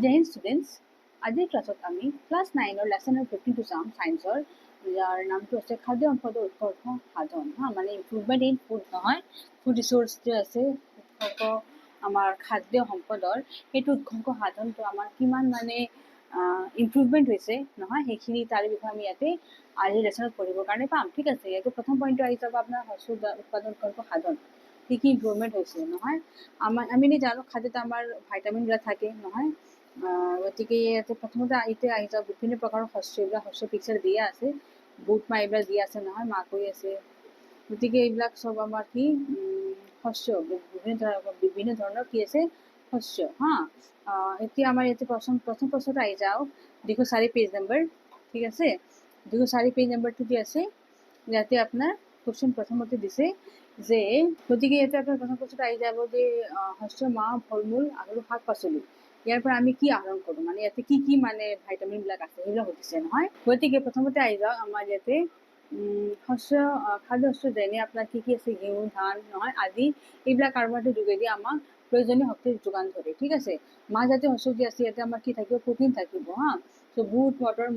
জয় Hind students. আজিৰ ক্লাছত আমি ক্লাছ 9 লেচন 52 চাম ছায়েন্সৰ, যাৰ নামটো আছে খাদ্য সম্পদৰ উৎকৰ্ষ সাধন। মানে ইম্প্ৰুভমেণ্ট ইন ফুড নহয়, ফুড ৰিচোৰ্চ যে আছে উৎকৰ্ষ আমাৰ খাদ্য সম্পদৰ, সেইটো উৎকৰ্ষ সাধনটো আমাৰ কিমান মানে ইম্প্ৰুভমেণ্ট হৈছে নহয়, সেইখিনি তাৰে বিষয়ে আমি ইয়াতে আজিৰ লেচনত পঢ়িবৰ কাৰণে পাম। ঠিক আছে, ইয়াতে প্ৰথম পইণ্টটো আহি যাব আপোনাৰ শস্য উৎপাদন উৎকৰ্ষ সাধন, কি কি ইম্প্ৰুভমেণ্ট হৈছে নহয়। আমি জানো খাদ্যত আমাৰ ভাইটামিনবিলাক থাকে নহয়, গতিকে ইয়াতে প্ৰথমতে এতিয়া আহি যাওক বিভিন্ন প্ৰকাৰৰ শস্য, এইবিলাক শস্য পিকচাৰ দিয়া আছে, বুট মাহ এইবিলাক দিয়া আছে নহয়, মাকৈ আছে। গতিকে এইবিলাক চব আমাৰ কি শস্য, বিভিন্ন ধৰণৰ কি আছে শস্য। এতিয়া আমাৰ ইয়াতে প্ৰথম প্ৰশ্নটো আহি যাওক 204 পেজ নম্বৰ। ঠিক আছে, 204 পেজ নম্বৰটো কি আছে, ইয়াতে আপোনাৰ কুৱেশ্যন প্ৰথমতে দিছে যে, গতিকে ইয়াতে আপোনাৰ প্ৰথম প্ৰশ্নটো আহি যাব যে শস্য, মাহ, ফল মূল আৰু শাক পাচলি, ইয়াৰ পৰা আমি কি আহৰণ কৰোঁ, মানে ইয়াতে কি কি মানে ভাইটামিনবিলাক আছে সেইবিলাক সুধিছে নহয়। গতিকে প্ৰথমতে আহি যাওক আমাৰ ইয়াতে শস্য, খাদ্য শস্য যেনে আপোনাৰ কি কি আছে, ঘেঁহু, ধান নহয় আদি, এইবিলাক কাৰ্বহাইড্ৰেটৰ যোগেদি আমাক প্ৰয়োজনীয় শক্তিৰ যোগান ধৰে। ঠিক আছে, মাহজাতীয় শস্য যি আছে ইয়াতে আমাৰ কি থাকিব, প্ৰটিন থাকিব। চ' বুট, মটৰ,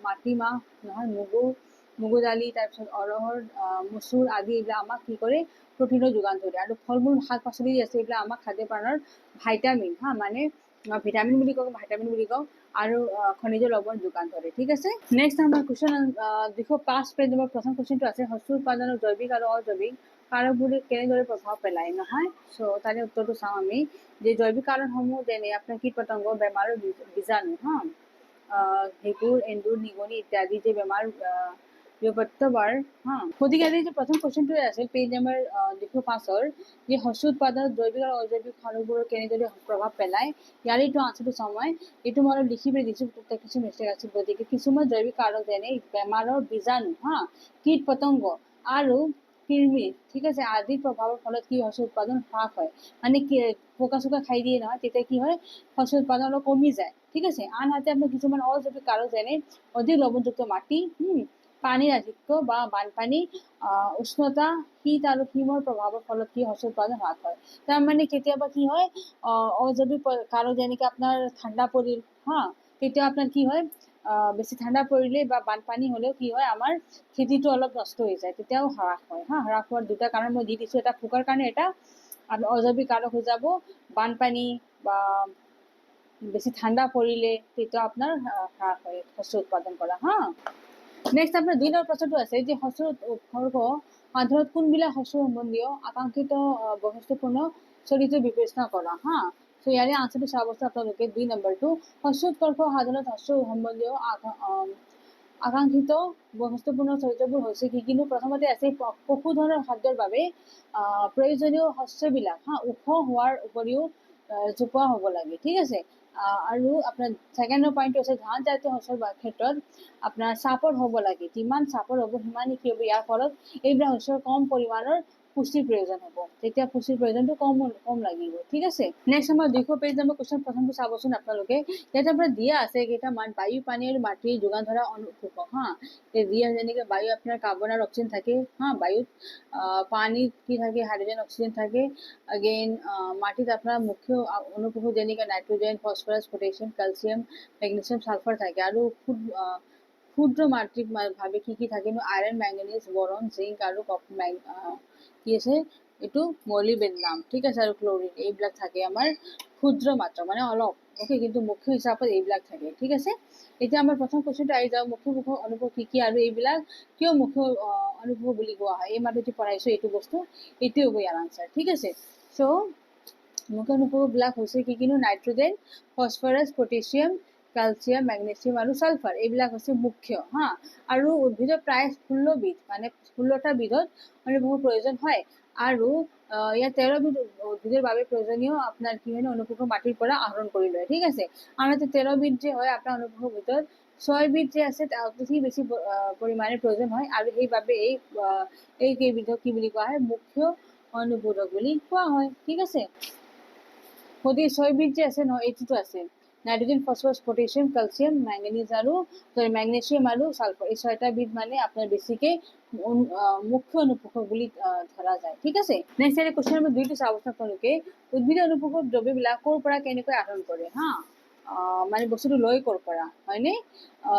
মাটিমাহ নহয়, মগু দালি, তাৰপিছত অৰহৰ, মচুৰ আদি, এইবিলাক আমাক কি কৰে, প্ৰটিনৰ যোগান ধৰে। আৰু ফল মূল শাক পাচলি আছে, এইবিলাক আমাক খাদ্য প্ৰাণৰ ভাইটামিন মানে ভিটামিন বুলি কওঁ, ভাইটামিন বুলি কওঁ, আৰু খনিজ লৱণ যোগান ধৰে। ঠিক আছে, নেক্সট আমাৰ কুৱেশ্যন 205 পেজ নম্বৰ প্ৰথম কুৱেশ্যনটো আছে, শস্য উৎপাদনৰ জৈৱিক আৰু অজৈৱিক কাৰকবোৰে কেনেদৰে প্ৰভাৱ পেলায় নহয়। চ' তাৰে উত্তৰটো চাওঁ আমি, যে জৈৱিক কাৰণসমূহ যেনে আপোনাৰ কীট পতংগ, বেমাৰৰ বীজাণু ভেঁকুৰ, এন্দুৰ, নিগনি ইত্যাদি যে বেমাৰ বিপত্তবাৰ। গতিকে আজি যে প্ৰথম কুৱেশ্যনটোৱে আছিল পেজ নম্বৰ 205-ৰ, যে শস্য উৎপাদনত জৈৱিক আৰু অজৈৱিক সাৰবোৰৰ কেনেদৰে প্ৰভাৱ পেলায়, ইয়াৰ এইটো আনচাৰটো চাওঁ মই। এইটো মই অলপ লিখি পেলাই দিছোঁ, কিছু মিষ্টেক আছিল। গতিকে কিছুমান জৈৱিক কাৰক যেনে বেমাৰৰ বীজাণু কীট পতংগ আৰু কৃমি, ঠিক আছে, আদিৰ প্ৰভাৱৰ ফলত কি শস্য উৎপাদন হ্ৰাস হয়, মানে কি পোকা চোকা খাই দিয়ে নহয়, তেতিয়া কি হয় শস্য উৎপাদন অলপ কমি যায়। ঠিক আছে, আনহাতে আপোনাৰ কিছুমান অজৈৱিক কাৰক যেনে অধিক লৱণযুক্ত মাটি, পানীৰ আধিক্য বা বানপানী, উষ্ণতা, শীত আৰু হিমৰ প্ৰভাৱৰ ফলত কি শস্য উৎপাদন হ্ৰাস হয়। তাৰমানে কেতিয়াবা কি হয় অজৈৱিক কাৰক যেনেকৈ আপোনাৰ ঠাণ্ডা পৰিল তেতিয়া আপোনাৰ কি হয়, বেছি ঠাণ্ডা পৰিলে বা বানপানী হ'লেও কি হয়, আমাৰ খেতিটো অলপ নষ্ট হৈ যায়, তেতিয়াও হ্ৰাস হয়। হ্ৰাস হোৱাৰ দুটা কাৰণ মই দি দিছোঁ, এটা পোকাৰ কাৰণে, এটা আৰু অজৈৱিক কাৰক হৈ যাব বানপানী বা বেছি ঠাণ্ডা পৰিলে, তেতিয়া আপোনাৰ হ্ৰাস হয় শস্য উৎপাদন কৰা। নেক্সট আপোনাৰ 2 নম্বৰ প্ৰশ্নটো আছে, যে শস্য উৎকৰ্ষ সাধনত কোনবিলাক শস্য সম্বন্ধীয় আকাংক্ষিত বৈশিষ্ট্যপূৰ্ণ চৰিত্ৰ বিবেচনা কৰা। চ' ইয়াৰে আনচাৰটো চাব আপোনালোকে 2 নম্বৰটো, শস্য উৎকৰ্ষ সাধনত শস্য সম্বন্ধীয় আকাংক্ষিত বৈশিষ্ট্যপূৰ্ণ চৰিত্ৰবোৰ হৈছে কি কিনো। প্ৰথমতে আছে পশুধনৰ খাদ্যৰ বাবে প্ৰয়োজনীয় শস্যবিলাক ওখ হোৱাৰ উপৰিও জোপোহা হ'ব লাগে। ঠিক আছে, আৰু আপোনাৰ ছেকেণ্ড পইণ্টটো আছে ধান জাতীয় শস্যৰ ক্ষেত্ৰত আপোনাৰ চাপৰ হ'ব লাগে, যিমান চাপৰ হ'ব সিমানেই কি হ'ব, ইয়াৰ ফলত এইবিলাক শস্যৰ কম পৰিমাণৰ পুষ্টিৰ প্ৰয়োজন হ'ব, তেতিয়া পুষ্টিৰ প্ৰয়োজনটো কম লাগিব। ঠিক আছে, নেক্সট আমাৰ 200 পেজ নম্বৰ কুৱেশ্যন প্ৰথমটো চাবচোন আপোনালোকে। ইয়াতে আপোনাৰ দিয়া আছে কেইটামান বায়ু, পানী আৰু মাটিৰ যোগান ধৰা অনুপোষক। দিয়া যেনেকৈ বায়ু আপোনাৰ কাৰ্বন আৰু অক্সিজেন থাকে, বায়ুত পানীত কি থাকে, হাইড্ৰজেন অক্সিজেন থাকে। এগেইন মাটিত আপোনাৰ মুখ্য অনুপোষক যেনেকৈ nitrogen, phosphorus, potassium, calcium, magnesium, sulphur থাকে। আৰু ক্ষুদ্ৰ মাত্ৰিক ভাৱে কি থাকেনো, আইৰণ, মেংগানিজ, বৰন, জিংক আৰু কি আছে এইটো মলিবেডনাম। ঠিক আছে, আৰু ক্লৰিন, এইবিলাক থাকে আমাৰ ক্ষুদ্ৰ মাত্ৰা, মানে অলপ কিন্তু মুখ্য হিচাপত এইবিলাক থাকে। ঠিক আছে, এতিয়া আমাৰ প্ৰথম কুৱেশ্যনটো আহি যাওঁ, মুখ্য অনুপোষক কি আৰু এইবিলাক কিয় মুখ্য অনুপোষক বুলি কোৱা হয়। এই মাত্ৰ পঢ়াইছোঁ এইটো বস্তু, এইটোৱে হ'ব ইয়াৰ আনচাৰ। ঠিক আছে, চ' মুখ্য অনুপোষকবিলাক হৈছে কি কিনো, nitrogen, phosphorus, potassium, calcium, magnesium আৰু ছালফাৰ, এইবিলাক হৈছে মুখ্য। আৰু উদ্ভিদৰ প্ৰায় 16 বিধ, মানে 16টা বিধত অনুপোষকৰ প্ৰয়োজন হয়। আৰু ইয়াত 13 বিধ উদ্ভিদৰ বাবে প্ৰয়োজনীয় আপোনাৰ কি হয়, অনুপোষক মাটিৰ পৰা আহৰণ কৰি লয়। ঠিক আছে, আনহাতে 13 বিধ যে হয় আপোনাৰ অনুপোষকৰ ভিতৰত 6 বিধ যে আছে অতি বেছি পৰিমাণে প্ৰয়োজন হয়, আৰু সেইবাবে এই কেইবিধক কি বুলি কোৱা হয়, মুখ্য অনুপোষক বুলি কোৱা হয়। ঠিক আছে, গতিকে 6 বিধ যে আছে নহয়, এইটোতো আছে nitrogen, phosphorus, potassium, calcium, magnesium আৰু ছালফাৰ, এই 6টা বিধ মানে আপোনাৰ বেছিকে মুখ্য অনুপোষক বুলি ধৰা যায়। ঠিক আছে, নেক্সট কুৱেশ্যন নম্বৰ 2টো চাব আপোনালোকে, উদ্ভিদে অনুপোষক দ্ৰব্যবিলাক ক'ৰ পৰা কেনেকৈ আহৰণ কৰে। মানে বস্তুটো লয় ক'ৰ পৰা হয়নে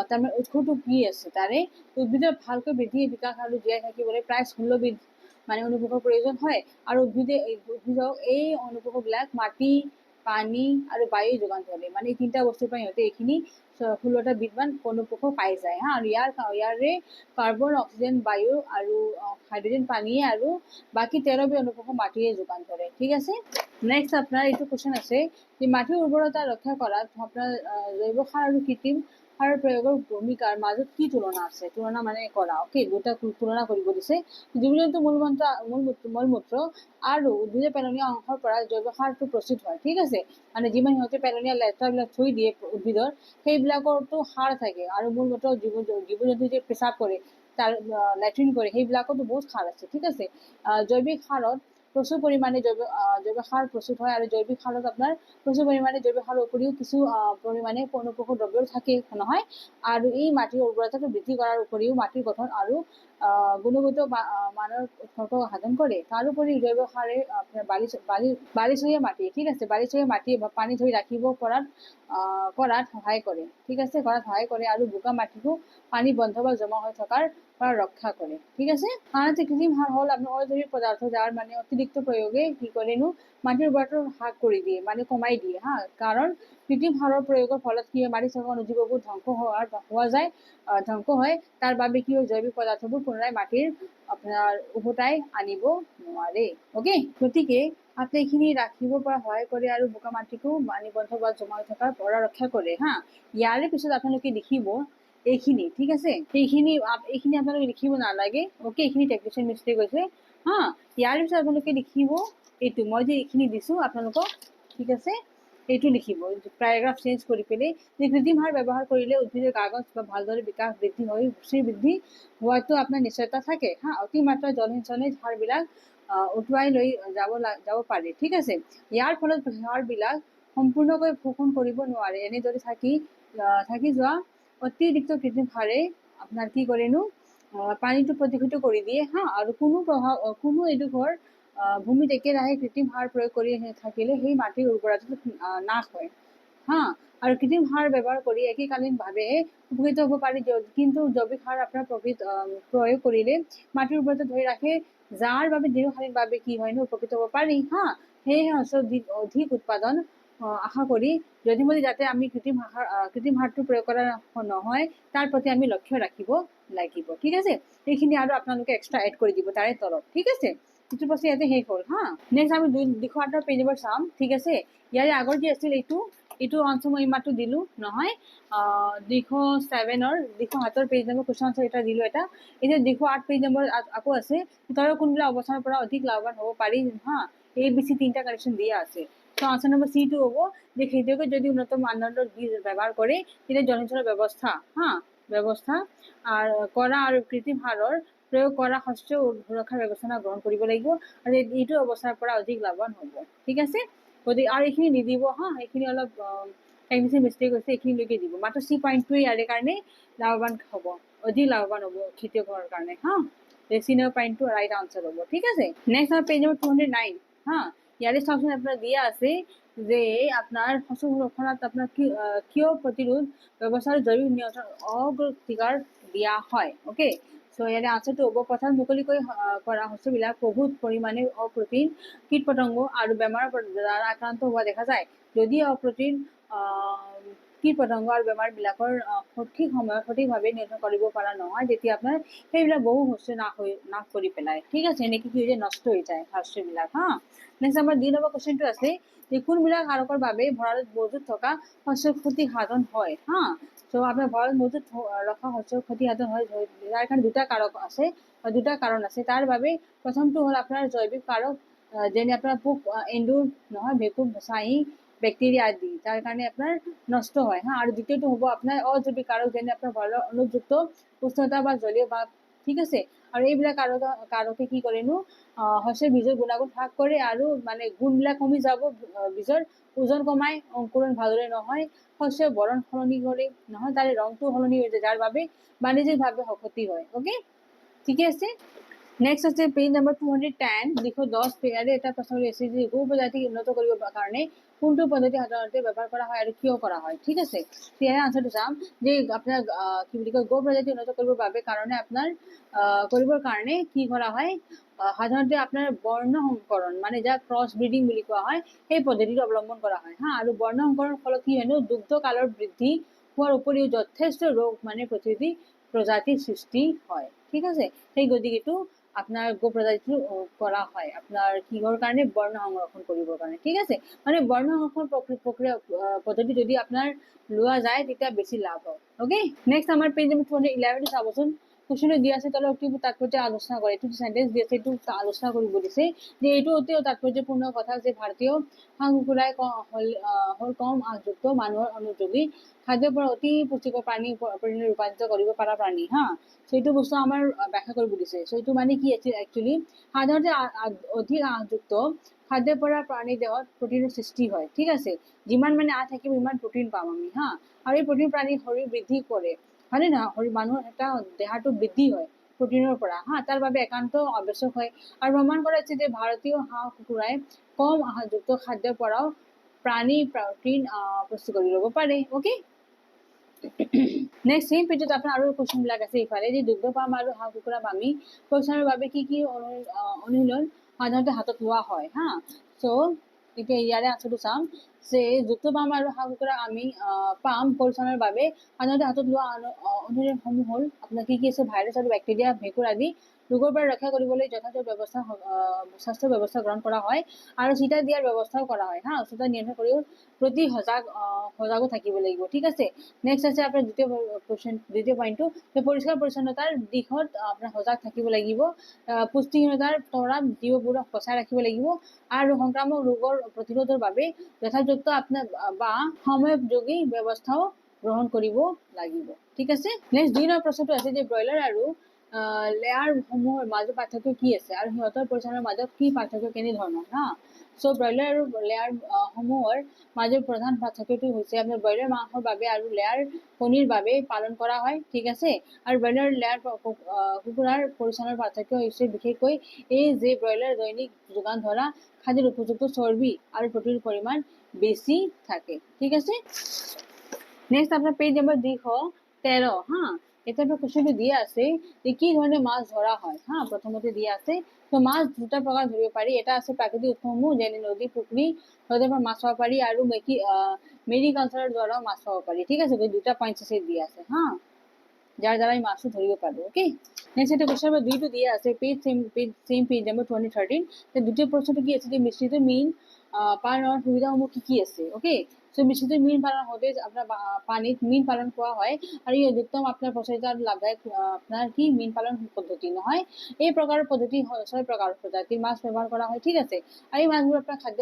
তাৰমানে উৎসটো কি আছে তাৰে উদ্ভিদৰ ভালকৈ বৃদ্ধি বিকাশ আৰু জীয়াই থাকিবলৈ প্ৰায় 16 বিধ মানে অনুপোষকৰ প্ৰয়োজন হয় আৰু উদ্ভিদক এই অনুপোষকবিলাক মাটি পানী আৰু বায়ু যোগান ধৰে মানে এই 3টা বস্তুৰ পৰা সিহঁতে এইখিনি 16টা বিধমান অনুপোষক পাই যায় হা আৰু ইয়াৰে কাৰ্বন অক্সিজেন বায়ু আৰু হাইড্ৰোজেন পানীয়ে আৰু বাকী 13 বিধ অনুপোষক মাটিয়ে যোগান ধৰে ঠিক আছে নেক্সট আপোনাৰ এইটো কোৱেশ্চন আছে যে মাটিৰ উৰ্বৰতা ৰক্ষা কৰাত আপোনাৰ জৈৱ সাৰ আৰু কৃত্ৰিম সাৰৰ প্ৰয়োগৰ ভূমিকাৰ মাজত কি তুলনা আছে তুলনা মানে কৰা অ'কে দুটা তুলনা কৰিব দিছে জীৱ-জন্তু মলমূত্ৰ আৰু উদ্ভিদে পেলনীয়া অংশৰ পৰা জৈৱ সাৰটো প্ৰস্তুত হয় ঠিক আছে মানে যিমান সিহঁতে পেলনীয়া লেতেৰাবিলাক থৈ দিয়ে উদ্ভিদৰ সেইবিলাকৰতো সাৰ থাকে আৰু মূলমূত্ৰ জীৱ-জন্তু যে পেচাব কৰে তাৰ লেট্ৰিন কৰে সেইবিলাকতো বহুত সাৰ আছে ঠিক আছে জৈৱিক সাৰত প্ৰচুৰ পৰিমাণে জৈৱ সাৰ প্ৰস্তুত হয় আৰু জৈৱিক সাৰত আপোনাৰ প্ৰচুৰ পৰিমাণে জৈৱিক সাৰৰ উপৰিও কিছু পৰিমাণে অনুপোষক দ্ৰব্য থাকে নহয় আৰু এই মাটিৰ উৰ্বৰতাটো বৃদ্ধি কৰাৰ উপৰিও মাটিৰ গঠন আৰু গুণগত মানৰ উৎকৰ্ষ সাধন কৰে তাৰোপৰি জৈৱ সাৰে আপোনাৰ বালিচহীয়া মাটি ঠিক আছে বালিচহীয়া মাটি পানী ধৰি ৰাখিব কৰাত সহায় কৰে ঠিক আছে কৰাত সহায় কৰে আৰু বোকা মাটিটো পানী বন্ধ বা জমা হৈ থকাৰ পৰা ৰক্ষা কৰে ঠিক আছে আনহাতে কৃত্ৰিম সাৰ হ'ল আপোনাৰ অজৈৱিক পদাৰ্থ যাৰ মানে অতিৰিক্ত প্ৰয়োগে কি কৰেনো মাটিৰ উৰ্বৰতা হ্ৰাস কৰি দিয়ে মানে কমাই দিয়ে হা কাৰণ কৃত্ৰিম সাৰৰ প্ৰয়োগৰ ফলত কি হয় মাটিত থকা অনুজীৱবোৰ ধ্বংস হয় তাৰ বাবে কি হয় জৈৱিক পদাৰ্থবোৰ পুনৰাই মাটিৰ আপোনাৰ উভতাই আনিব নোৱাৰে অ'কে গতিকে আপুনি এইখিনি ৰাখিব পৰা সহায় কৰে আৰু বোকা মাটিটো পানী বন্ধ বা জমা হৈ থকাৰ পৰা ৰক্ষা কৰে হা ইয়াৰে পিছত আপোনালোকে লিখিব এইখিনি ঠিক আছে এইখিনি আপোনালোকে লিখিব নালাগে অ'কে এইখিনি টেকনিচিয়ান মিষ্টেক হৈছে হা ইয়াৰ পিছত আপোনালোকে লিখিব এইটো মই যে এইখিনি দিছোঁ আপোনালোকক ঠিক আছে এইটো লিখিব পেৰাগ্ৰাফ চেঞ্জ কৰি পেলাই যে কৃত্ৰিম সাৰ ব্যৱহাৰ কৰিলে উদ্ভিদৰ কাগজ বা ভালদৰে বিকাশ বৃদ্ধি হৈ ভুচিৰ বৃদ্ধি হোৱাটো আপোনাৰ নিশ্চয়তা থাকে হা অতিমাত্ৰা জলসিঞ্চনে সাৰবিলাক উটুৱাই লৈ যাব পাৰে ঠিক আছে ইয়াৰ ফলত সাৰবিলাক সম্পূৰ্ণকৈ শোষণ কৰিব নোৱাৰে এনেদৰে থাকি যোৱা অতিৰিক্ত কৃত্ৰিম সাৰে আপোনাৰ কি কৰেনো পানীটো প্ৰদূষিত কৰি দিয়ে হা আৰু কোনো এডোখৰ ভূমিত একেৰাহে কৃত্ৰিম সাৰ প্ৰয়োগ কৰি থাকিলে সেই মাটিৰ উৰ্বৰতাটো নাশ হয় হা আৰু কৃত্ৰিম সাৰ ব্যৱহাৰ কৰি একেকালীনভাৱে উপকৃত হ'ব পাৰি কিন্তু জৈৱিক সাৰ আপোনাৰ প্ৰয়োগ কৰিলে মাটিৰ উৰ্বৰতা ধৰি ৰাখে যাৰ বাবে দীৰ্ঘকালীনভাৱে কি হয় নো উপকৃত হ'ব পাৰি হা সেয়েহে অধিক উৎপাদন আশা কৰি যদিমতি যাতে আমি কৃত্ৰিম সাৰটো প্ৰয়োগ কৰা নহয় তাৰ প্ৰতি আমি লক্ষ্য ৰাখিব লাগিব ঠিক আছে এইখিনি আৰু আপোনালোকে এক্সট্ৰা এড কৰি দিব তাৰে তলত ঠিক আছে এইটো বস্তু ইয়াতে শেষ হ'ল হা নেক্সট আমি 208 পেজ নম্বৰ চাম ঠিক আছে ইয়াৰে আগৰ যে আছিল এইটো আনচাৰ মই ইমানটো দিলোঁ নহয় 207ৰ 207 পেজ নম্বৰ কুৱেশ্যন আনচাৰ এটা দিলোঁ এটা এতিয়া 208 পেজ নম্বৰ আকৌ আছে ভিতৰৰ কোনবিলাক অৱস্থানৰ পৰা অধিক লাভৱান হ'ব পাৰি হা ABC 3টা কণ্ডিশ্যন দিয়া আছে তো আনচাৰ নম্বৰ C2 হ'ব যে খেতিয়কে যদি উন্নত মানদণ্ডৰ বীজ ব্যৱহাৰ কৰে তেতিয়া জলসিঞ্চনৰ ব্যৱস্থা কৰা আৰু কৃত্ৰিম সাৰৰ প্ৰয়োগ কৰা শস্য সুৰক্ষাৰ ব্যৱস্থা গ্ৰহণ কৰিব লাগিব আৰু এইটো অৱস্থাৰ পৰা অধিক লাভৱান হ'ব ঠিক আছে গতিকে আৰু এইখিনি নিদিব হা এইখিনি অলপ টেকনিচিয়ান মিষ্টেক হৈছে এইখিনিলৈকে দিব মাত্ৰ C.2 ইয়াৰে কাৰণে লাভৱান হ'ব অধিক লাভৱান হ'ব খেতিয়কৰ কাৰণে হা C.2 ৰাইট আনচাৰ হ'ব ঠিক আছে নেক্সট আমাৰ পেজ নম্বৰ 209 হা ইয়াৰে চাওকচোন আপোনাৰ দিয়া আছে যে আপোনাৰ শস্য সুৰক্ষাত আপোনাৰ কিয় প্ৰতিৰোধ ব্যৱস্থাৰ জৈৱিক নিয়ন্ত্ৰণ অগ্ৰাধিকাৰ দিয়া হয় অ'কে চ' ইয়াৰে আনচাৰটো হ'ব পথাৰত মুকলিকৈ কৰা শস্যবিলাক বহুত পৰিমাণে অপ্ৰটিন কীট পতংগ আৰু বেমাৰৰ দ্বাৰা আক্ৰান্ত হোৱা দেখা যায় যদি অপ্ৰটিন কীট পতংগ আৰু বেমাৰবিলাকৰ সঠিক সময়ত সঠিকভাৱে নিয়ন্ত্ৰণ কৰিব পৰা নহয় তেতিয়া আপোনাৰ সেইবিলাক বহু শস্য নাশ কৰি পেলায় ঠিক আছে এনেকৈ কি হৈ যায় নষ্ট হৈ যায় শস্যবিলাক হা নেক্সট আমাৰ 2 নম্বৰ কুৱেশ্যনটো আছে যে কোনবিলাক কাৰকৰ বাবে ভঁৰালত মজুত থকা শস্যৰ ক্ষতি সাধন হয় হা চ' আপোনাৰ ভঁৰালত মজুত ৰখা শস্যৰ ক্ষতি সাধন হয় তাৰ কাৰণে দুটা কাৰণ আছে তাৰ বাবে প্ৰথমটো হ'ল আপোনাৰ জৈৱিক কাৰক যেনে আপোনাৰ পোক এন্দুৰ নহয় ভেঁকুৰ চাহী বেক্টেৰিয়া আদি তাৰ কাৰণে আপোনাৰ নষ্ট হয় হা আৰু দ্বিতীয়টো হ'ব আপোনাৰ অজৈৱিক কাৰক যেনে আপোনাৰ ভঁৰালৰ অনুপযুক্ত উষ্ণতা বা জলীয় ভাৱ ঠিক আছে আৰু এইবিলাক কাৰকে কি কৰেনো শস্যৰ বীজৰ গুণাগুণ হ্ৰাস কৰে আৰু মানে গুণবিলাক কমি যাব বীজৰ ওজন কমাই অংকুৰণ ভালদৰে নহয় শস্যৰ বৰণ সলনি কৰে নহয় তাৰে ৰংটো সলনি হৈ যায় যাৰ বাবে বাণিজ্যিকভাৱে ক্ষতি হয় অ'কে ঠিকে আছে নেক্সট আছে পেজ নাম্বাৰ 210 লিখো 10 পেয়াৰে এটা প্ৰশ্ন আছে যে গো প্ৰজাতি উন্নত কৰিব কাৰণে কোনটো পদ্ধতি সাধাৰণতে ব্যৱহাৰ কৰা হয় আৰু কিয় কৰা হয় ঠিক আছে ইয়াৰ আনসাৰটো চাম যে আপোনাৰ কি বুলি কয় গো প্ৰজাতি উন্নত কৰিবৰ বাবে কাৰণে আপোনাৰ কৰিবৰ কাৰণে কি কৰা হয় সাধাৰণতে আপোনাৰ বৰ্ণ সংকৰণ মানে যা ক্ৰছ ব্ৰিডিং বুলি কোৱা হয় সেই পদ্ধতিটো অৱলম্বন কৰা হয় হা আৰু বৰ্ণ সংকৰণৰ ফলত কি হয় দুগ্ধ কালৰ বৃদ্ধি হোৱাৰ উপৰিও যথেষ্ট ৰোগ মানে প্ৰতিৰোধী প্ৰজাতিৰ সৃষ্টি হয় ঠিক আছে সেই গতিকেটো আপনাৰ গো প্ৰজাতিটো কৰা হয় আপনাৰ কিহৰ কাৰণে বৰ্ণ সংৰক্ষণ কৰিবৰ কাৰণে ঠিক আছে মানে বৰ্ণ সংৰক্ষণ প্ৰক্ৰিয়া পদ্ধতি যদি আপনাৰ লোৱা যায় তেতিয়া বেছি লাভ হয় ওকে নেক্সট আমাৰ পেজ নম্বৰ 11 চাবচোন কোশ্চেন দিয়া আছে তলৰ অতি তাৎপৰ্য আলোচনা কৰে এইটো সেন্টেন্স দি আছে এইটো আলোচনা কৰিব দিছে যে এইটো অতি তাৎপৰ্যপূৰ্ণ কথা যে ভাৰতীয় হাঁহ কুকুৰাই হল কম আহযুক্ত মানুহৰ অনুযোগী খাদ্যৰ পৰা অতি পুষ্টিকৰ প্ৰাণী ৰূপান্তৰিত কৰিব পৰা প্ৰাণী হা সেইটো বস্তু আমাৰ ব্যাখ্যা কৰিব দিছে সো এইটো মানে কি আছে একচুয়ালি সাধাৰণতে অধিক আহযুক্ত খাদ্যৰ পৰা প্ৰাণী দেহত প্ৰটিনৰ সৃষ্টি হয় ঠিক আছে যিমান মানে আহ থাকিব ইমান প্ৰটিন পাম আমি হা আৰু এই প্ৰটিন প্ৰাণী শৰীৰ বৃদ্ধি কৰে হয়নে না মানুহৰ এটা দেহাটো বৃদ্ধি হয় প্ৰটিনৰ পৰা হা তাৰ বাবে একান্ত আৱশ্যক হয় আৰু প্ৰমাণ কৰা হৈছে যে ভাৰতীয় হাঁহ কুকুৰাই কম আহযুক্ত খাদ্যৰ পৰাও প্ৰাণী প্ৰটিন প্ৰস্তুত কৰি ল'ব পাৰে ওকে নেক্সট সেম পেজত আপোনাৰ আৰু কোশ্চেন বিলাক আছে ইফালে যে দুগ্ধ পাম আৰু হাঁহ কুকুৰা পামি পৰিচালনাৰ বাবে কি কি অনুশীলন সাধাৰণতে হাতত লোৱা হয় হা সো এতিয়া ইয়াৰে আনসাৰটো চাম যে দুগ্ধ পাম আৰু হাঁহ কুকুৰা আমি পাম পৰিচালনাৰ বাবে সাধাৰণতে হাতত লোৱা অনুশীলনসমূহ হ'ল আপোনাৰ কি আছে ভাইৰাছ আৰু বেক্টেৰিয়া ভেঁকুৰ আদি ৰোগৰ পৰা ৰক্ষা কৰিবলৈ যথাযথ ব্যৱস্থা স্বাস্থ্য ব্যৱস্থা গ্ৰহণ কৰা হয় আৰু চিটা দিয়াৰ ব্যৱস্থাও কৰা হয় হা চিটা নিয়ন্ত্ৰণ কৰিও প্ৰতি সজাগো থাকিব লাগিব ঠিক আছে নেক্সট আছে আপোনাৰ দ্বিতীয় পইণ্টটো যে পৰিষ্কাৰ পৰিচ্ছন্নতাৰ দিশত আপোনাৰ সজাগ থাকিব লাগিব পুষ্টিহীনতাৰ পৰা জীৱবোৰক বচাই ৰাখিব লাগিব আৰু সংক্ৰামক ৰোগৰ প্ৰতিৰোধৰ বাবে যথাযথ আপোনাৰ বা সময়োপযোগী ব্যৱস্থাও গ্ৰহণ কৰিব লাগিব ঠিক আছে নেক্সট 2 নম্বৰ প্ৰশ্নটো আছে যে ব্ৰইলাৰ আৰু লেয়াৰ সমূহৰ মাজত পাৰ্থক্য কি আছে আৰু সিহঁতৰ পৰিচালনাৰ মাজত কি পাৰ্থক্য কেনে ধৰণৰ হা সো ব্ৰইলাৰ আৰু লেয়াৰ সমূহৰ মাজৰ প্ৰধান পাৰ্থক্যটো হৈছে আপোনাৰ ব্ৰইলাৰ মাংসৰ বাবে আৰু লেয়াৰ কণীৰ বাবে পালন কৰা হয় ঠিক আছে আৰু ব্ৰইলাৰ লেয়াৰ কুকুৰাৰ পৰিচালনাৰ পাৰ্থক্য হৈছে বিশেষকৈ এই যে ব্ৰইলাৰ দৈনিক যোগান ধৰা খাদ্যৰ উপযুক্ত চৰ্বি আৰু প্ৰটিনৰ পৰিমাণ বেছি থাকে ঠিক আছে নেক্সট আপনার পেজ নাম্বার 213 হা এটা আপনার কোশ্চেনটো দিয়া আছে যে কি ধরনের মাছ ধরা হয় হ্যাঁ প্রথমতে দিয়া আছে তো মাছ দুটা প্রকার ধরিব পারি এটা আছে প্রাকৃতিক উৎসসমূহ যেনে নদী পুকুরি নদীৰ পৰা মাছ পাব পাৰি আৰু মেৰিকালচাৰৰ দ্বাৰা মাছ পাব পাৰি ঠিক আছে দুটা পইণ্টছ আছে দিয়া আছে হা যাৰ দ্বাৰা আমি মাছটো ধৰিব পাৰো ওকে নেক্সট এটা কোশ্চেন নম্বৰ 2 দিয়া আছে সেম পেজ নম্বৰ 2013 তে দ্বিতীয় প্ৰশ্নটো কি আছে যে মিশ্ৰিত মীন পালনৰ সুবিধাসমূহ কি আছে ওকে সো মিশ্ৰিত মীন পালন হতে আপনাৰ পানিত মীন পালন কোৱা হয় আৰু এই অধিকতম আপনাৰ প্ৰচলিত আৰু লাভদায়ক আপনাৰ কি মীন পালন পদ্ধতি নহয় এই প্ৰকাৰৰ পদ্ধতি 6 প্ৰকাৰৰ প্ৰজাতিৰ মাছ ব্যৱহাৰ কৰা হয় ঠিক আছে আৰু এই মাছবোৰ আপনাৰ খাদ্য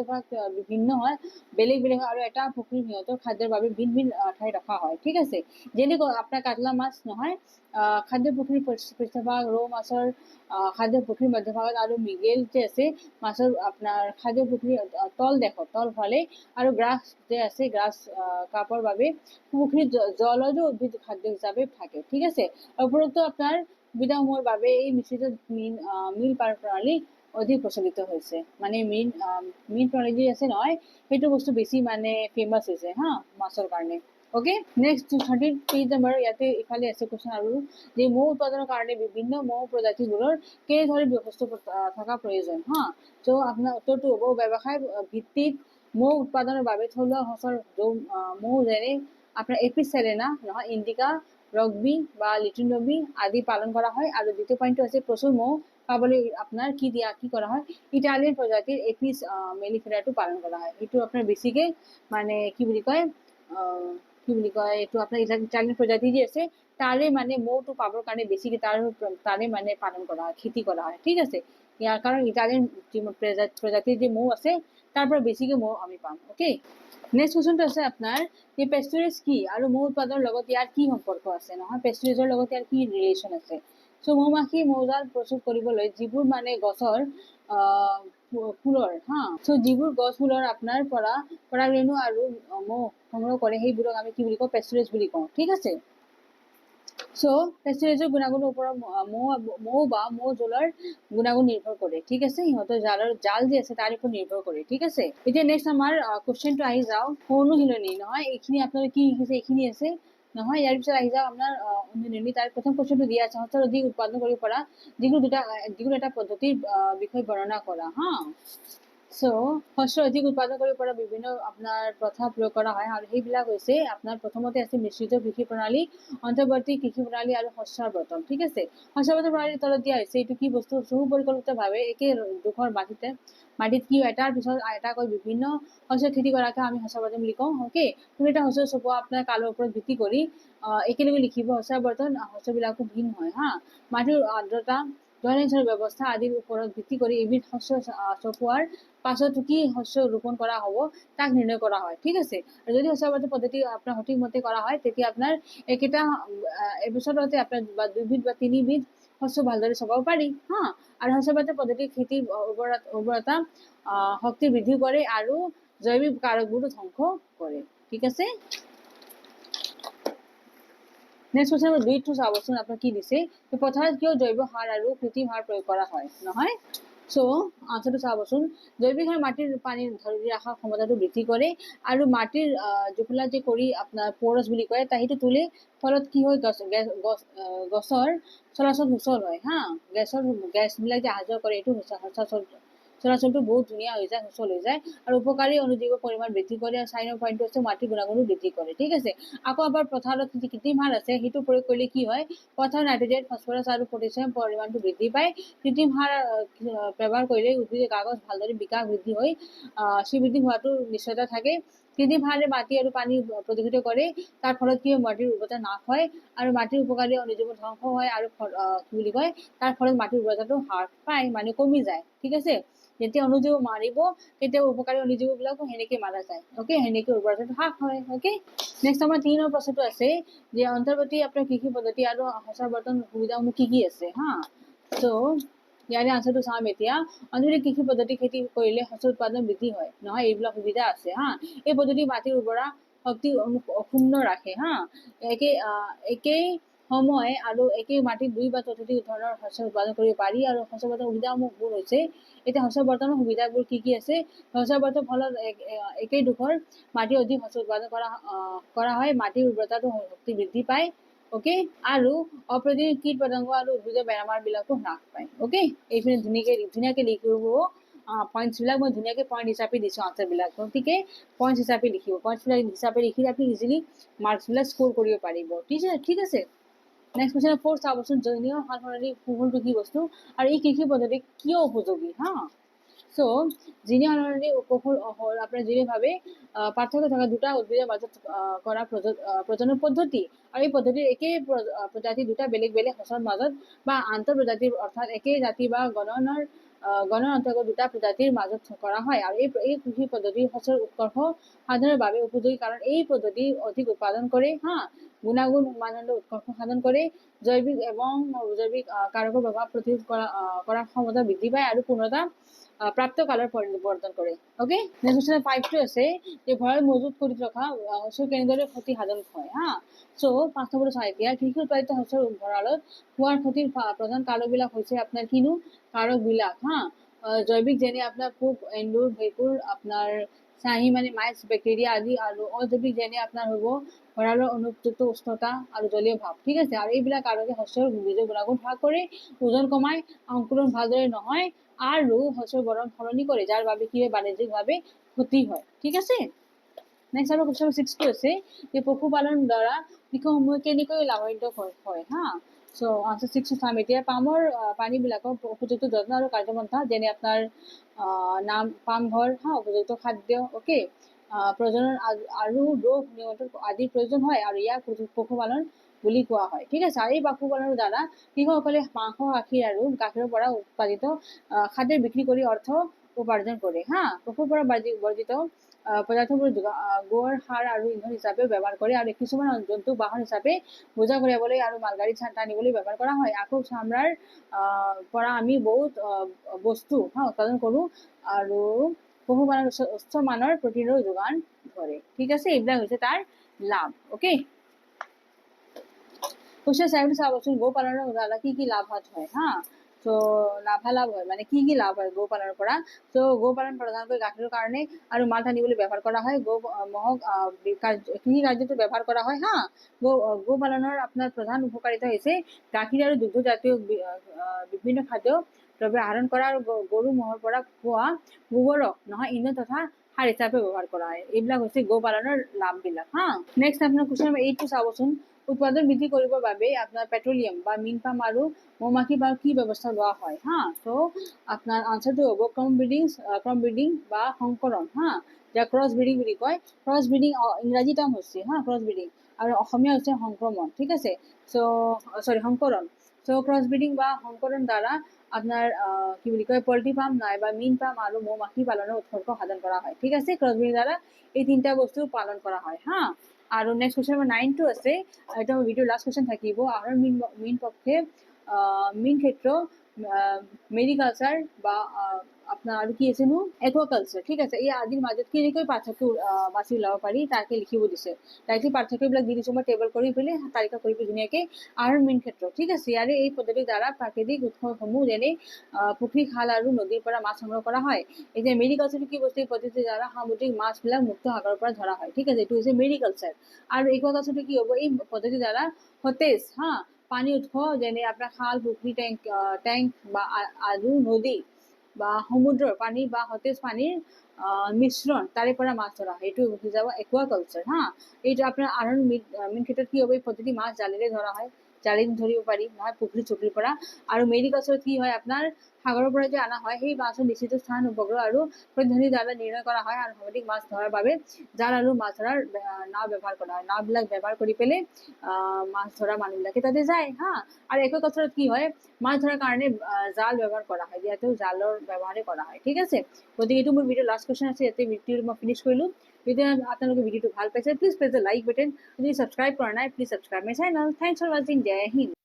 বিভিন্ন হয় বেলেগ বেলেগ আৰু এটা পুখুৰী সিহঁতৰ খাদ্যৰ বাবে ভিন ভিন ঠাই ৰখা হয় ঠিক আছে যেনেকৈ আপনাৰ কাতলা মাছ নহয় খাদ্য পুখুৰী পৃষ্ঠভাগ ৰৌ মাছৰ খাদ্য পুখুৰীৰ মধ্যভাগত আৰু মিগেল যে আছে মাছৰ আপনাৰ খাদ্য পুখুৰীৰ তল ফালে আৰু গ্ৰাছ যে আছে গ্ৰাছ কাপৰ বাবে পুখুৰীত জলজ উদ্ভিদ খাদ্য হিচাপে থাকে ঠিক আছে উপৰোক্ত আপনাৰ সুবিধাসমূহৰ বাবে এই মিশ্ৰিত মীন প্ৰণালী অধিক প্ৰচলিত হৈছে মানে মীন প্ৰণালী আছে নহয় সেইটো বস্তু বেছি মানে ফেমাস হৈছে হা মাছৰ কাৰণে ওকে নেক্সট 30 পেজ নম্বৰ ইয়াতে ইফালে আছে কোশ্চেন আৰু যে মৌ উৎপাদনৰ কাৰণে বিভিন্ন মৌ প্ৰজাতিবোৰৰ কেনেদৰে ব্যবস্থা থকা প্ৰয়োজন হা তো আপোনাৰ উত্তৰটো হ'ব ব্যৱসায় ভিত্তিত মৌ উৎপাদনৰ বাবে থলুৱা সঁচৰ মৌ যেনে আপনার এপিস সেলেনা নহয় ইন্ডিকা রগবি বা লিটন রবি আদি পালন করা হয় আর দ্বিতীয় পয়েন্ট আছে প্রচুর মৌ পাবলৈ আপনার কি করা হয় ইটালিয়ান প্রজাতির এপিস মেলিফেরাটো পালন করা হয় এইটো আপনার বেছিকে মানে কি বুলি কয় এইটো আপনার ইটালিয়ান প্ৰজাতি যে আছে তাৰে মানে মৌটো পাবৰ কাৰণে বেছিকে তাৰে মানে পালন কৰা হয় খেতি কৰা হয় ঠিক আছে ইয়াৰ কাৰণ ইটালিয়ান প্ৰজাতিৰ যে মৌ আছে তাৰ পৰা বেছিকে মৌ আমি পাম ওকে নেক্সট কোশ্চেনটো আছে আপনাৰ যে পেস্টুৰেজ কি আৰু মৌ উৎপাদনৰ লগত ইয়াৰ কি সম্পৰ্ক আছে নহয় পেস্টুৰেজৰ লগত ইয়াৰ কি ৰিলেশ্যন আছে সো মৌমাখি মৌজাল প্ৰস্তুত কৰিবলৈ যিবোৰ মানে গছৰ ফুলৰ হা সো যিবোৰ গছ ফুলৰ আপনাৰ পৰাগৰেণু আৰু মৌ সংগ্ৰহ কৰে সেইবোৰক আমি কি বুলি কওঁ পেস্টুৰেজ বুলি কওঁ ঠিক আছে সো পেস্টিসাইডৰ গুণাগুণৰ ওপৰত মৌ জোলৰ গুণাগুণ নিৰ্ভৰ কৰে, ঠিক আছে, সিহঁতৰ জাল যে আছে তাৰ ওপৰত নিৰ্ভৰ কৰে, ঠিক আছে। এতিয়া নেক্সট আমাৰ কুৱেশ্যনটো আহি যাওঁ, অনুশীলনী নহয়, এইখিনি আপোনালোকে কি শিকিছে এইখিনি আছে নহয়। ইয়াৰ পিছত আহি যাওঁ আপোনাৰ অনুশীলনী। তাৰ প্ৰথম কুৱেশ্যনটো দিয়া আছে, শস্যৰ অধিক উৎপাদন কৰিব পৰা যিকোনো এটা পদ্ধতিৰ বিষয়ে বৰ্ণনা কৰা হা। সো শস্য অধিক উৎপাদন কৰিব পৰা বিভিন্ন আপোনাৰ প্ৰথা প্ৰয়োগ কৰা হয়, আৰু সেইবিলাক হৈছে আপোনাৰ প্ৰথমতে আছে মিশ্ৰিত কৃষি প্ৰণালী, অন্তৰ্বৰ্তী কৃষি প্ৰণালী আৰু শস্যৰ বৰ্তন, ঠিক আছে। শস্য বৰ্তন প্ৰণালীৰ তলত দিয়া হৈছে এইটো কি বস্তু, সুপৰিকল্পিতভাৱে একে জোখৰ মাটিত কি এটাৰ পিছত এটাকৈ বিভিন্ন শস্য খেতি কৰাকে আমি শস্য বৰ্তন বুলি কওঁ, অ'কে। কোনো এটা শস্য চপোৱা আপোনাৰ কালৰ ওপৰত ভিত্তি কৰি একেলগে লিখিব। শস্য বৰ্তন শস্যবিলাকো ভিন্ন হয় হা। মাটিৰ আৰ্দ্ৰতা, জলসিঞ্চনৰ ব্যৱস্থা আদিৰ ওপৰত ভিত্তি কৰি এবিধ শস্য চপোৱাৰ পাছত কি শস্য ৰোপণ কৰা হ'ব তাক নিৰ্ণয় কৰা হয়, ঠিক আছে। আৰু যদি শস্য বৰ্তন পদ্ধতি আপোনাৰ সঠিক মতে কৰা হয় তেতিয়া আপোনাৰ একেটা এবছৰতে আপোনাৰ দুবিধ বা তিনিবিধ শস্য ভালদৰে চপাব পাৰি হা। আৰু শস্য বৰ্তন পদ্ধতি খেতিৰ উৰ্বৰতা শক্তি বৃদ্ধি কৰে আৰু জৈৱিক কাৰকবোৰো ধ্বংস কৰে, ঠিক আছে। নেক্সট কুৱেশ্যন নম্বৰ 2টো চাবচোন আপোনাৰ কি দিছে, পথাৰত কিয় জৈৱ সাৰ আৰু কৃত্ৰিম সাৰ প্ৰয়োগ কৰা হয় নহয়। সো আনসাৰটো চাবচোন। জৈৱিক সাৰ মাটিৰ পানী ধৰি ৰখাৰ ক্ষমতাটো বৃদ্ধি কৰে আৰু মাটিৰ জোপোলা যে কৰি আপোনাৰ পৰছ বুলি কয় সেইটো তোলে, ফলত কি হয় গছৰ চলাচল সুচল হয় হা। গেছবিলাক যে অহা যোৱা কৰে এইটো চলাচলটো বহুত ধুনীয়া হৈ যায়, সুচল হৈ যায়, আৰু উপকাৰী অনুজীৱৰ পৰিমাণ বৃদ্ধি কৰে। আৰু 4 নম্বৰ পইণ্টটো আছে মাটিৰ গুণাগুণো বৃদ্ধি কৰে, ঠিক আছে। আকৌ এবাৰ পথাৰত কৃত্ৰিম সাৰ আছে সেইটো প্ৰয়োগ কৰিলে কি হয়, পথাৰৰ নাইট্ৰজেন, ফছফৰাছ আৰু পটাছিয়াম পৰিমাণটো বৃদ্ধি পায়। কৃত্ৰিম সাৰ ব্যৱহাৰ কৰিলে উদ্ভিদৰ কাগজ ভালদৰে বিকাশ বৃদ্ধি হৈ শ্ৰীবৃদ্ধি হোৱাটো নিশ্চয়তা থাকে। কৃত্ৰিম সাৰে মাটি আৰু পানী প্ৰদূষিত কৰে, তাৰ ফলত কি হয় মাটিৰ উৰ্বৰতা নাশ হয় আৰু মাটিৰ উপকাৰী অনুজীৱ ধ্বংস হয়, আৰু কি বুলি কয় তাৰ ফলত মাটিৰ উৰ্বৰতাটো হ্ৰাস পায়, মানে কমি যায়, ঠিক আছে। যেতিয়া অনুজীৱ মাৰিব তেতিয়া উপকাৰী অনুজীৱবিলাকো সেনেকে মাৰা যায়, অ'কে, সেনেকে উৰ্বৰতাটো হ্ৰাস হয়, অ'কে। নেক্সট আমাৰ 3 নম্বৰ প্ৰশ্নটো আছে যে অন্তৰ্বৰ্তী আপোনাৰ কৃষি পদ্ধতি আৰু শস্য বৰ্তন সুবিধাসমূহ কি আছে হা। সো ইয়াৰে আনসাৰটো চাম এতিয়া। অন্তৰ্বৰ্তী কৃষি পদ্ধতি খেতি কৰিলে শস্য উৎপাদন বৃদ্ধি হয় নহয়, এইবিলাক সুবিধা আছে হা। এই পদ্ধতি মাটিৰ উৰ্বৰা শক্তি অক্ষুণ্ণ ৰাখে হা। একেই সময় আৰু একেই মাটিত 2 বা ততোধিক ধৰণৰ শস্য উৎপাদন কৰিব পাৰি। আৰু শস্য বৰ্তন সুবিধাসমূহবোৰ হৈছে, এতিয়া শস্য বৰ্তনৰ সুবিধাবোৰ কি আছে। শস্য বৰ্তনৰ ফলত একেডোখৰ মাটি অধিক শস্য উৎপাদন কৰা হয়, মাটিৰ উৰ্বৰতাটো শক্তি বৃদ্ধি পায়, অ'কে, আৰু অপ্ৰয়োজনীয় কীট পতংগ আৰু উদ্ভিদৰ বেমাৰবিলাকো হ্ৰাস পায়, অ'কে। এইখিনি ধুনীয়াকে লিখিব পইণ্টছবিলাক, মই ধুনীয়াকে পইণ্ট হিচাপে দিছোঁ আনসাৰবিলাক, গতিকে পইণ্টছ হিচাপে লিখিব, পইণ্টছবিলাক হিচাপে লিখিলে আপুনি ইজিলি মাৰ্কছবিলাক স্ক'ৰ কৰিব পাৰিব, ঠিক আছে। নেক্সট কুৱেশ্যন 4 চাবচোন। জৈৱিক সাৰ সলনি ফুলটো কি বস্তু আৰু এই কৃষি পদ্ধতি কিয় উপযোগী হা। সো জিনীয় সালসলনি উপকূল আপোনাৰ জিনীয়ভাৱে পাৰ্থক্য থকা দুটা উদ্ভিদৰ মাজত কৰা প্ৰজনন পদ্ধতি, আৰু এই পদ্ধতিৰ একেই প্ৰজাতিৰ দুটা বেলেগ বেলেগ শস্যৰ মাজত বা আন্তঃ প্ৰজাতিৰ অৰ্থাৎ একেই জাতি বা গণনৰ অন্তৰ্গত দুটা প্ৰজাতিৰ মাজত কৰা হয়। আৰু এই কৃষি পদ্ধতিৰ শস্যৰ উৎকৰ্ষ সাধনৰ বাবে উপযোগী, কাৰণ এই পদ্ধতি অধিক উৎপাদন কৰে হা, গুণাগুণ মানদণ্ড উৎকৰ্ষ সাধন কৰে, জৈৱিক এবং অজৈৱিক কাৰকৰ প্ৰভাৱ প্ৰতিৰোধ কৰাৰ ক্ষমতা বৃদ্ধি পায়, আৰু পূৰ্ণতা প্ৰাপ্ত কালৰ পৰিৱৰ্তন কৰে, অ'কে। নেক্সট 5টো আছে যে ভঁৰাল মজুত কৰি ৰখা শস্য কেনেদৰে ক্ষতি সাধন হয় হা। সো 5 নম্বৰটো চাই এতিয়া। কৃষি উৎপাদিত শস্যৰ ভঁৰালত হোৱাৰ ক্ষতিৰ প্ৰধান কাৰকবিলাক হৈছে আপোনাৰ কিনো কাৰকবিলাক হা। জৈৱিক যেনে আপোনাৰ পোক, এন্দুৰ, ভেঁকুৰ, আপোনাৰ চাহী মানে মাইটছ, বেক্টেৰিয়া আদি, আৰু অজৈৱিক যেনে আপোনাৰ হ'ব ভঁৰালৰ অনুপযুক্ত উষ্ণতা আৰু জলীয় ভাৱ, ঠিক আছে। আৰু এইবিলাক কাৰকে শস্যৰ বীজৰ গুণাগুণ হ্ৰাস কৰে, ওজন কমায়, অংকুৰণ ভালদৰে নহয়, আৰু শস্যৰ বৰণ সলনি কৰে, যাৰ বাবে কি হয় বাণিজ্যিকভাৱে ক্ষতি হয়, ঠিক আছে। নেক্সট আমাৰ কুৱেশ্যন 6টো আছে যে পশুপালন দ্বাৰা কৃষকসমূহে কেনেকৈ লাভান্বিত হয় হা। সো আনসাৰ 6টো চাম এতিয়া। পামৰ পানীবিলাকৰ উপযুক্ত যত্ন আৰু কাৰ্যপন্থা, যেনে আপোনাৰ পাম ঘৰ হা, উপযুক্ত খাদ্য, অ'কে, প্ৰজনন আৰু ৰোগ নিয়ন্ত্ৰণ আদিৰ প্ৰয়োজন হয়, আৰু ইয়াক পশুপালন বুলি কোৱা হয়, ঠিক আছে। আৰু এই পশুপালনৰ দ্বাৰা কৃষকসকলে মাংস, গাখীৰ আৰু গাখীৰৰ পৰা উৎপাদিত খাদ্য বিক্ৰী কৰি অৰ্থ উপাৰ্জন কৰে হা। পশুৰ পৰা বৰ্জিত পদাৰ্থবোৰ গোবৰ সাৰ আৰু ইন্ধন হিচাপে ব্যৱহাৰ কৰে, আৰু কিছুমান জন্তু বাহন হিচাপে বোজা কঢ়িয়াবলৈ আৰু মালগাড়ীত টানিবলৈ ব্যৱহাৰ কৰা হয়। আকৌ চামৰাৰ পৰা আমি বহুত বস্তু উৎপাদন কৰোঁ, আৰু পশুপালন উচ্চ মানৰ প্ৰটিনৰ যোগান ধৰে, ঠিক আছে। এইবিলাক হৈছে তাৰ লাভ, অ'কে। কুৱেশ্যন 7 চাবচোন গো পালনৰ দ্বাৰা কি লাভাত হয় হা তো লাভালাভ হয় মানে কি লাভ হয় গো পালনৰ পৰা তো গো পালন প্ৰধানকৈ গাখীৰৰ কাৰণে আৰু মাল টানিবলৈ ব্যৱহাৰ কৰা হয় গো মহক কৃষি কাৰ্যতো ব্যৱহাৰ কৰা হয় হা গো পালনৰ আপোনাৰ প্ৰধান উপকাৰিতা হৈছে গাখীৰ আৰু দুগ্ধজাতীয় বিভিন্ন খাদ্য দ্ৰব্য আহৰণ কৰা আৰু গৰু মহৰ পৰা পোৱা গোবৰক নহয় ইন্ধন তথা সাৰ হিচাপে ব্যৱহাৰ কৰা হয় এইবিলাক হৈছে গো পালনৰ লাভবিলাক হা নেক্সট আপোনাৰ কুৱেশ্যন নম্বৰ 8 টো চাবচোন উৎপাদন বৃদ্ধি কৰিবৰ বাবে আপোনাৰ পেট্ৰলিয়াম বা মীন পাম আৰু মৌমাখি বা কি ব্যৱস্থা লোৱা হয় হা তো আপোনাৰ আনসাৰটো হ'ব ক্ৰম ব্ৰিডিং বা সংকৰণ হা যা ক্ৰছ ব্ৰিডিং বুলি কয় ক্ৰছ ব্ৰিডিং ইংৰাজী টাৰ্ম হৈছে হা ক্ৰছ ব্ৰিডিং আৰু অসমীয়া হৈছে সংক্ৰমণ ঠিক আছে সংকৰণ ক্ৰছ ব্ৰিডিং বা সংকৰণ দ্বাৰা আপোনাৰ কি বুলি কয় পল্ট্ৰি ফাৰ্ম নাইবা মীন পাম আৰু মৌমাখি পালনৰ উৎকৰ্ষ সাধন কৰা হয় ঠিক আছে ক্ৰছ ব্ৰিডিং দ্বাৰা এই তিনিটা বস্তু পালন কৰা হয় হা আৰু নেক্সট কুৱেশ্যন নম্বৰ 9 টো আছে এটা ভিডিঅ লাষ্ট কুৱেশ্যন থাকিব আৰু মীন পক্ষে মীন ক্ষেত্ৰ মেৰিকালচাৰ বা আপোনাৰ আৰু কি আছে নো একুৱাকালচাৰ ঠিক আছে এই আদিৰ মাজত কেনেকৈ পাৰ্থক্য বাছি ওলাব পাৰি তাকে লিখিব দিছে ডাইৰেক্টলি পাৰ্থক্যবিলাক দি দিছোঁ মই টেবল কৰি পেলাই তালিকা কৰি ধুনীয়াকৈ আৰু মীন ক্ষেত্ৰ ঠিক আছে ইয়াৰে এই পদ্ধতিৰ দ্বাৰা প্ৰাকৃতিক উৎসসমূহ যেনে পুখুৰী খাল আৰু নদীৰ পৰা মাছ সংগ্ৰহ কৰা হয় এতিয়া মেৰিকালচাৰটো কি বস্তু এই পদ্ধতিৰ দ্বাৰা সামুদ্ৰিক মাছবিলাক মুক্ত সাগৰৰ পৰা ধৰা হয় ঠিক আছে এইটো হৈছে মেৰিকালচাৰ আৰু একুৱাকালচাৰটো কি হ'ব এই পদ্ধতিৰ দ্বাৰা সতেজ হা পানী উৎস যেনে আপোনাৰ খাল পুখুৰী টেংক বা আৰু নদী বা সমুদ্ৰৰ পানী বা সতেজ পানীৰ মিশ্ৰণ তাৰে পৰা মাছ ধৰা হয় এইটো বুজাব একুৱাকালচাৰ হা এইটো আপোনাৰ আহৰণ মীন ক্ষেত্ৰত কি হ'ব এই পদ্ধতি মাছ জালেৰে ধৰা হয় জালিত ধৰিব পাৰি নহয় পুখুৰী চুখুৰীৰ পৰা আৰু মেৰিকালচাৰত কি হয় আপোনাৰ সাগৰৰ পৰা যে অনা হয় সেই মাছৰ নিশ্চিত স্থান উপগ্ৰহ আৰু পদ্ধতিৰ দ্বাৰা নিৰ্ণয় কৰা হয় আৰু সামুদ্ৰিক মাছ ধৰাৰ বাবে জাল আৰু মাছ ধৰাৰ নাও ব্যৱহাৰ কৰা হয় নাওবিলাক ব্যৱহাৰ কৰি পেলাই মাছ ধৰা মানুহবিলাকে তাতে যায় হা আৰু একুৱাকালচাৰত কি হয় মাছ ধৰাৰ কাৰণে জাল ব্যৱহাৰ কৰা হয় ইয়াতো জালৰ ব্যৱহাৰে কৰা হয় ঠিক আছে গতিকে এইটো মোৰ ভিডিঅ লাষ্ট কুৱেশ্যন আছে ইয়াতে ভিডিঅ'টো মই ফিনিছ কৰিলোঁ যদি আপোনালোকে ভিডিঅ'টো ভাল পাইছে please press the like button যদি ছাবস্ক্ৰাইব কৰা নাই please subscribe my channel thanks for ৱাচিং জয় হিন্দ